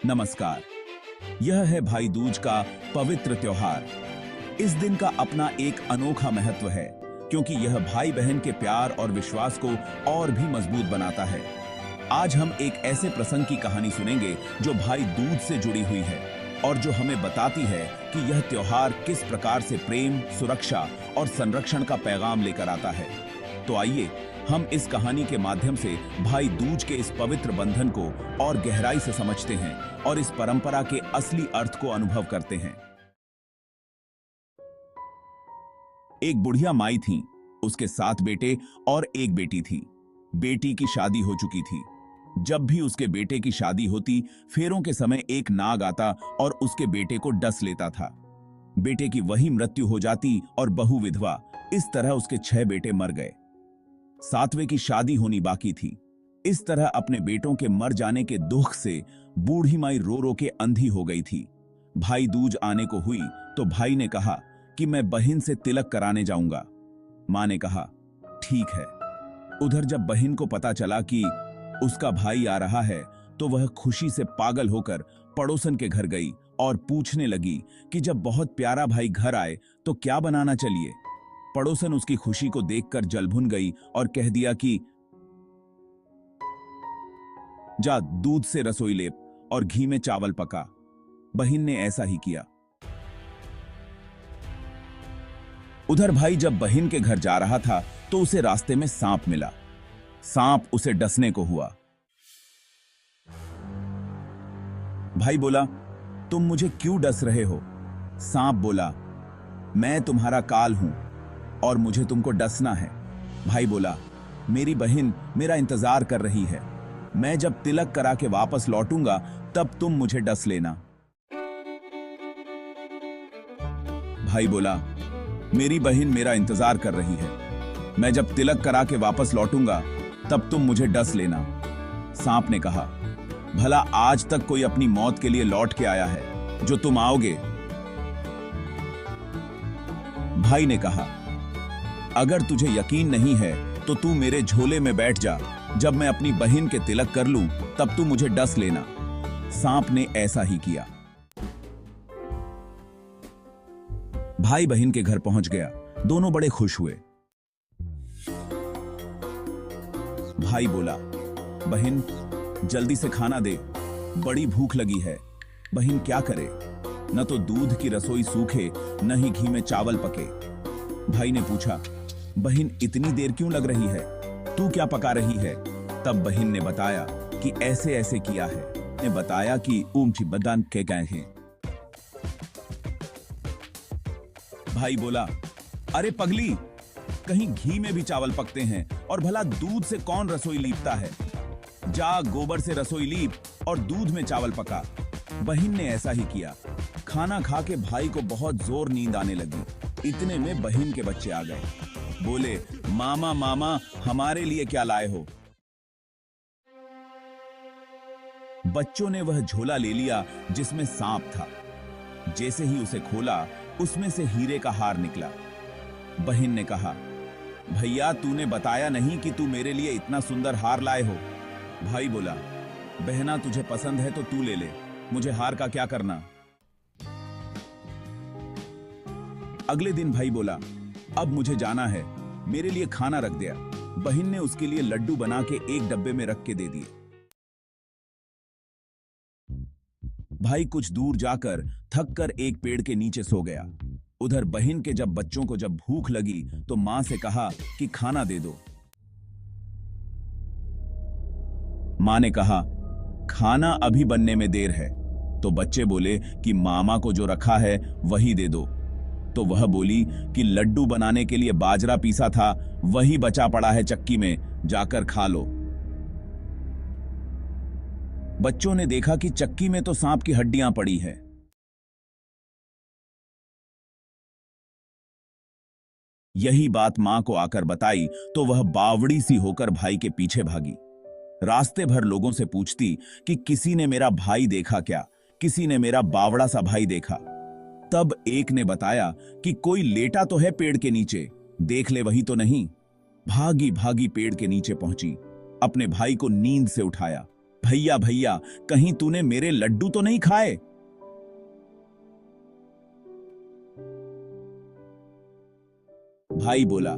नमस्कार। यह है भाई दूज का पवित्र त्योहार। इस दिन का अपना एक अनोखा महत्व है, क्योंकि यह भाई बहन के प्यार और विश्वास को और भी मजबूत बनाता है। आज हम एक ऐसे प्रसंग की कहानी सुनेंगे जो भाई दूज से जुड़ी हुई है और जो हमें बताती है कि यह त्योहार किस प्रकार से प्रेम, सुरक्षा और संरक्षण का पैगाम लेकर आता है। तो आइए हम इस कहानी के माध्यम से भाई दूज के इस पवित्र बंधन को और गहराई से समझते हैं और इस परंपरा के असली अर्थ को अनुभव करते हैं। एक बुढ़िया माई थी, उसके 7 बेटे और एक बेटी थी। बेटी की शादी हो चुकी थी। जब भी उसके बेटे की शादी होती, फेरों के समय एक नाग आता और उसके बेटे को डस लेता था। बेटे की वही मृत्यु हो जाती और बहू विधवा। इस तरह उसके 6 बेटे मर गए। 7वें की शादी होनी बाकी थी। इस तरह अपने बेटों के मर जाने के दुख से बूढ़ी माई रो रो के अंधी हो गई थी। भाई दूज आने को हुई तो भाई ने कहा कि मैं बहन से तिलक कराने जाऊंगा। मां ने कहा ठीक है। उधर जब बहन को पता चला कि उसका भाई आ रहा है तो वह खुशी से पागल होकर पड़ोसन के घर गई और पूछने लगी कि जब बहुत प्यारा भाई घर आए तो क्या बनाना चाहिए। पड़ोसन उसकी खुशी को देखकर जलभुन गई और कह दिया कि जा दूध से रसोई लेप और घी में चावल पका। बहन ने ऐसा ही किया। उधर भाई जब बहन के घर जा रहा था तो उसे रास्ते में सांप मिला। सांप उसे डसने को हुआ। भाई बोला, तुम मुझे क्यों डस रहे हो? सांप बोला, मैं तुम्हारा काल हूं और मुझे तुमको डसना है। भाई बोला, मेरी बहन मेरा इंतजार कर रही है। मैं जब तिलक करा के वापस लौटूंगा तब तुम मुझे डस लेना। भाई बोला, मेरी बहन मेरा इंतजार कर रही है। मैं जब तिलक करा के वापस लौटूंगा तब तुम मुझे डस लेना। सांप ने कहा, भला आज तक कोई अपनी मौत के लिए लौट के आया है जो तुम आओगे? भाई ने कहा, अगर तुझे यकीन नहीं है तो तू मेरे झोले में बैठ जा। जब मैं अपनी बहन के तिलक कर लूं तब तू मुझे डस लेना। सांप ने ऐसा ही किया। भाई बहन के घर पहुंच गया। दोनों बड़े खुश हुए। भाई बोला, बहन जल्दी से खाना दे, बड़ी भूख लगी है। बहन क्या करे? न तो दूध की रसोई सूखे, न ही घी में चावल पके। भाई ने पूछा, बहन इतनी देर क्यों लग रही है? तू क्या पका रही है? तब बहन ने बताया कि ऐसे ऐसे किया है। ने बताया कि ऊंची बदान के गए हैं। भाई बोला, अरे पगली, कहीं घी में भी चावल पकते हैं और भला दूध से कौन रसोई लीपता है? जा गोबर से रसोई लीप और दूध में चावल पका। बहन ने ऐसा ही किया। खाना खा के भाई को बहुत जोर नींद आने लगी। इतने में बहन के बच्चे आ गए। बोले, मामा मामा हमारे लिए क्या लाए हो? बच्चों ने वह झोला ले लिया जिसमें सांप था। जैसे ही उसे खोला उसमें से हीरे का हार निकला। बहन ने कहा, भैया तूने बताया नहीं कि तू मेरे लिए इतना सुंदर हार लाए हो। भाई बोला, बहना तुझे पसंद है तो तू ले ले, मुझे हार का क्या करना। अगले दिन भाई बोला, अब मुझे जाना है, मेरे लिए खाना रख दिया। बहन ने उसके लिए लड्डू बना के एक डब्बे में रख के दे दिए। भाई कुछ दूर जाकर थक कर एक पेड़ के नीचे सो गया। उधर बहन के जब बच्चों को जब भूख लगी तो मां से कहा कि खाना दे दो। मां ने कहा, खाना अभी बनने में देर है। तो बच्चे बोले कि मामा को जो रखा है वही दे दो। तो वह बोली कि लड्डू बनाने के लिए बाजरा पीसा था, वही बचा पड़ा है चक्की में, जाकर खा लो। बच्चों ने देखा कि चक्की में तो सांप की हड्डियां पड़ी है। यही बात मां को आकर बताई तो वह बावड़ी सी होकर भाई के पीछे भागी। रास्ते भर लोगों से पूछती कि किसी ने मेरा भाई देखा क्या, किसी ने मेरा बावड़ा सा भाई देखा। तब एक ने बताया कि कोई लेटा तो है पेड़ के नीचे, देख ले वही तो नहीं। भागी भागी पेड़ के नीचे पहुंची, अपने भाई को नींद से उठाया। भैया भैया, कहीं तूने मेरे लड्डू तो नहीं खाए? भाई बोला,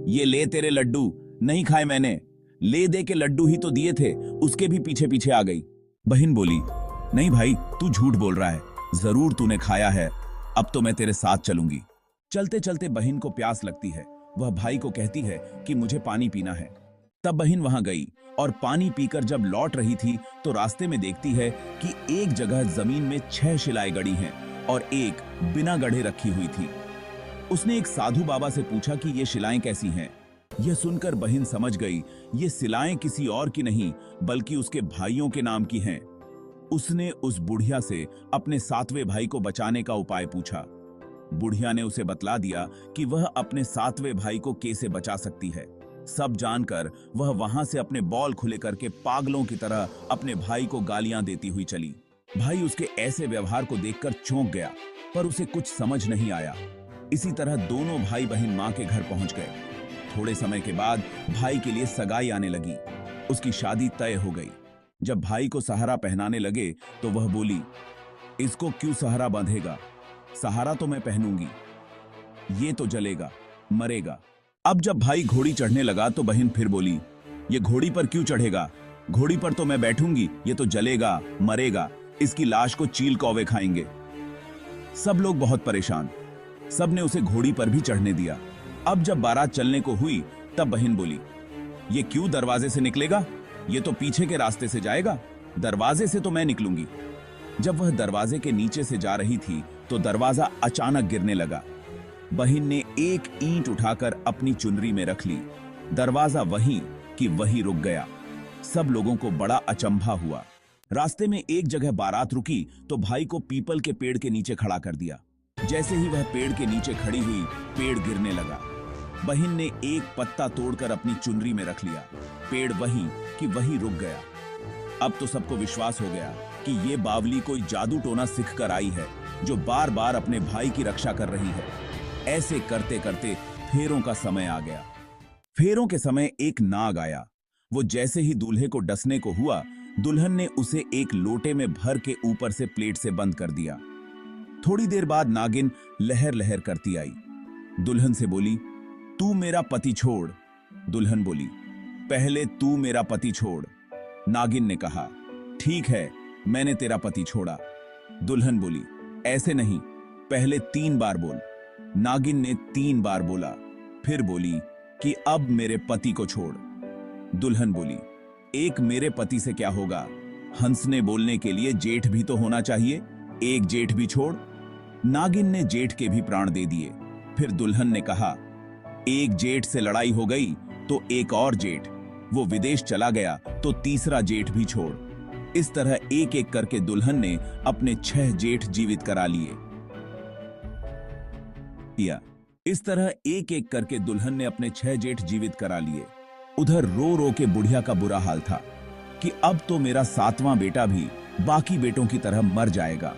ये ले तेरे लड्डू। नहीं खाए मैंने। ले दे के लड्डू ही तो दिए थे, उसके भी पीछे पीछे आ गई। बहन बोली, नहीं भाई, तू झूठ बोल रहा है, जरूर तूने खाया है। अब तो मैं तेरे साथ चलूंगी। चलते चलते बहन को प्यास लगती है। वह भाई को कहती है कि मुझे पानी पीना है। तब बहन वहां गई और पानी पीकर जब लौट रही थी तो रास्ते में देखती है कि एक जगह जमीन में 6 शिलाएं गड़ी हैं और एक बिना गढ़े रखी हुई थी। उसने एक साधु बाबा से पूछा कि ये शिलाएं कैसी हैं। यह सुनकर बहन समझ गई ये शिलाएं किसी और की नहीं बल्कि उसके भाइयों के नाम की हैं। उसने उस बुढ़िया से अपने 7वें भाई को बचाने का उपाय पूछा। बुढ़िया ने उसे बतला दिया कि वह अपने 7वें भाई को कैसे बचा सकती है। सब जानकर वह वहां से अपने बॉल खुले करके पागलों की तरह अपने भाई को गालियां देती हुई चली। भाई उसके ऐसे व्यवहार को देखकर चौंक गया, पर उसे कुछ समझ नहीं आया। इसी तरह दोनों भाई बहन मां के घर पहुंच गए। थोड़े समय के बाद भाई के लिए सगाई आने लगी। उसकी शादी तय हो गई। जब भाई को सहारा पहनाने लगे तो वह बोली, इसको क्यों सहारा बांधेगा? सहारा तो मैं पहनूंगी, ये तो जलेगा, मरेगा। अब जब भाई घोड़ी चढ़ने लगा तो बहन फिर बोली, ये घोड़ी पर क्यों चढ़ेगा? घोड़ी पर तो मैं बैठूंगी, ये तो जलेगा, मरेगा, इसकी लाश को चील कौवे खाएंगे। सब लोग बहुत परेशान। सब ने उसे घोड़ी पर भी चढ़ने दिया। अब जब बारात चलने को हुई तब बहन बोली, ये क्यों दरवाजे से निकलेगा? ये तो पीछे के रास्ते से जाएगा, दरवाजे से तो मैं निकलूंगी। जब वह दरवाजे के नीचे से जा रही थी तो दरवाजा अचानक गिरने लगा। बहन ने एक ईंट उठाकर अपनी चुनरी में रख ली। दरवाजा वहीं कि वहीं रुक गया। सब लोगों को बड़ा अचंभा हुआ। रास्ते में एक जगह बारात रुकी तो भाई को पीपल के पेड़ के नीचे खड़ा कर दिया। जैसे ही वह पेड़ के नीचे खड़ी हुई, पेड़ गिरने लगा। बहन ने एक पत्ता तोड़कर अपनी चुनरी में रख लिया। पेड़ वहीं कि वहीं रुक गया। अब तो सबको विश्वास हो गया कि ये बावली कोई जादू टोना सीख कर आई है जो बार बार अपने भाई की रक्षा कर रही है। ऐसे करते करते फेरों का समय आ गया। फेरों के समय एक नाग आया। वो जैसे ही दूल्हे को डसने को हुआ, दुल्हन ने उसे एक लोटे में भर के ऊपर से प्लेट से बंद कर दिया। थोड़ी देर बाद नागिन लहर लहर करती आई। दुल्हन से बोली, तू मेरा पति छोड़। दुल्हन बोली, पहले तू मेरा पति छोड़। नागिन ने कहा, ठीक है, मैंने तेरा पति छोड़ा। दुल्हन बोली, ऐसे नहीं, पहले 3 बार बोल। नागिन ने 3 बार बोला। फिर बोली कि अब मेरे पति को छोड़। दुल्हन बोली, एक मेरे पति से क्या होगा? हंसने बोलने के लिए जेठ भी तो होना चाहिए, एक जेठ भी छोड़। नागिन ने जेठ के भी प्राण दे दिए। फिर दुल्हन ने कहा, एक जेठ से लड़ाई हो गई तो एक और जेठ, वो विदेश चला गया तो तीसरा जेठ भी छोड़। इस तरह एक एक करके दुल्हन ने अपने 6 जेठ जीवित करा लिए। इस तरह एक एक करके दुल्हन ने अपने 6 जेठ जीवित करा लिए। उधर रो रो के बुढ़िया का बुरा हाल था कि अब तो मेरा 7वां बेटा भी बाकी बेटों की तरह मर जाएगा।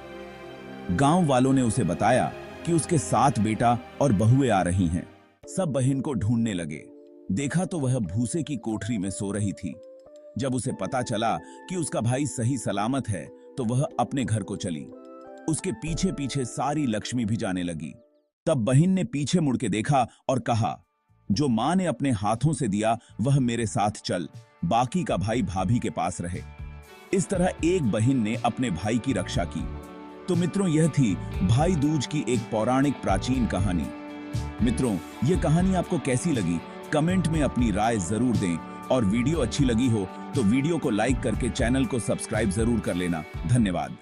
गांव वालों ने उसे बताया कि उसके 7 बेटा और बहुएं आ रही हैं। सब बहन को ढूंढने लगे। देखा तो वह भूसे की कोठरी में सो रही थी। जब उसे पता चला कि उसका भाई सही सलामत है तो वह अपने घर को चली। उसके पीछे पीछे सारी लक्ष्मी भी जाने लगी। तब बहन ने पीछे मुड़ के देखा और कहा, जो मां ने अपने हाथों से दिया वह मेरे साथ चल, बाकी का भाई भाभी के पास रहे। इस तरह एक बहन ने अपने भाई की रक्षा की। तो मित्रों, यह थी भाई दूज की एक पौराणिक प्राचीन कहानी। मित्रों, यह कहानी आपको कैसी लगी? कमेंट में अपनी राय जरूर दें और वीडियो अच्छी लगी हो तो वीडियो को लाइक करके चैनल को सब्सक्राइब जरूर कर लेना। धन्यवाद।